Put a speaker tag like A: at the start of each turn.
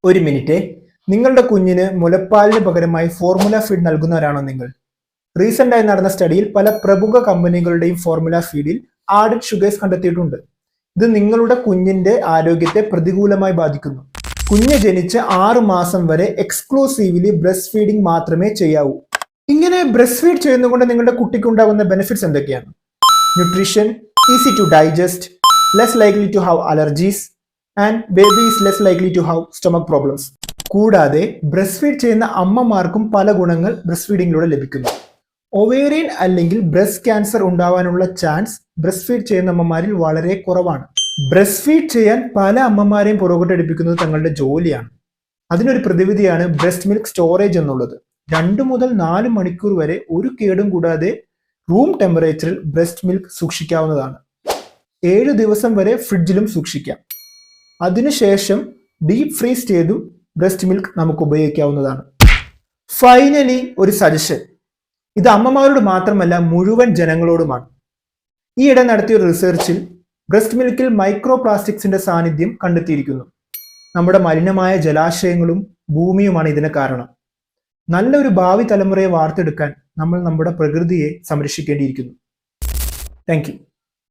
A: ഒരു മിനിറ്റ്, നിങ്ങളുടെ കുഞ്ഞിന് മുലപ്പാലിന് പകരമായി ഫോർമുല ഫീഡ് നൽകുന്നവരാണോ നിങ്ങൾ? റീസെന്റ് ആയി നടന്ന സ്റ്റഡിയിൽ പല പ്രമുഖ കമ്പനികളുടെയും ഫോർമുല ഫീഡിൽ ആഡഡ് ഷുഗേഴ്സ് കണ്ടെത്തിയിട്ടുണ്ട്. ഇത് നിങ്ങളുടെ കുഞ്ഞിന്റെ ആരോഗ്യത്തെ പ്രതികൂലമായി ബാധിക്കുന്നു. കുഞ്ഞ് ജനിച്ച് 6 മാസം വരെ എക്സ്ക്ലൂസീവ്ലി ബ്രസ്റ്റ് ഫീഡിംഗ് മാത്രമേ ചെയ്യാവൂ. ഇങ്ങനെ ബ്രസ്റ്റ് ഫീഡ് ചെയ്യുന്നതുകൊണ്ട് നിങ്ങളുടെ കുട്ടിക്ക് ഉണ്ടാകുന്ന ബെനിഫിറ്റ്സ് എന്തൊക്കെയാണ്? Nutrition, easy to digest, less likely to have allergies and baby is less likely to have stomach problems. കൂടാതെ ബ്രസ്റ്റ് ഫീഡ് ചെയ്യുന്ന അമ്മമാർക്കും പല ഗുണങ്ങൾ ബ്രസ്റ്റ് ഫീഡിങ്ങിലൂടെ ലഭിക്കുന്നു. ഒവേറിയൻ അല്ലെങ്കിൽ ബ്രസ്റ്റ് ക്യാൻസർ ഉണ്ടാവാനുള്ള ചാൻസ് ബ്രസ്റ്റ് ഫീഡ് ചെയ്യുന്ന അമ്മമാരിൽ വളരെ കുറവാണ്. ബ്രസ്റ്റ് ഫീഡ് ചെയ്യാൻ പല അമ്മമാരെയും പുറകോട്ടടിപ്പിക്കുന്നത് തങ്ങളുടെ ജോലിയാണ്. അതിനൊരു പ്രതിവിധിയാണ് ബ്രസ്റ്റ് മിൽക്ക് സ്റ്റോറേജ് എന്നുള്ളത്. 2 മുതൽ 4 മണിക്കൂർ വരെ ഒരു കേടും കൂടാതെ റൂം ടെമ്പറേച്ചറിൽ ബ്രസ്റ്റ് മിൽക്ക് സൂക്ഷിക്കാവുന്നതാണ്. 7 ദിവസം വരെ ഫ്രിഡ്ജിലും സൂക്ഷിക്കാം. അതിനുശേഷം ഡീപ് ഫ്രീസ് ചെയ്തും ബ്രസ്റ്റ് മിൽക്ക് നമുക്ക് ഉപയോഗിക്കാവുന്നതാണ്. ഫൈനലി ഒരു സജഷൻ, ഇത് അമ്മമാരോട് മാത്രമല്ല മുഴുവൻ ജനങ്ങളോടുമാണ്. ഈയിടെ നടത്തിയ ഒരു റിസർച്ചിൽ ബ്രസ്റ്റ് മിൽക്കിൽ മൈക്രോ പ്ലാസ്റ്റിക്സിന്റെ സാന്നിധ്യം കണ്ടെത്തിയിരിക്കുന്നു. നമ്മുടെ മലിനമായ ജലാശയങ്ങളും ഭൂമിയുമാണ് ഇതിന് കാരണം. നല്ലൊരു ഭാവി തലമുറയെ വാർത്തെടുക്കാൻ നമ്മൾ നമ്മുടെ പ്രകൃതിയെ സംരക്ഷിക്കേണ്ടിയിരിക്കുന്നു. Thank you.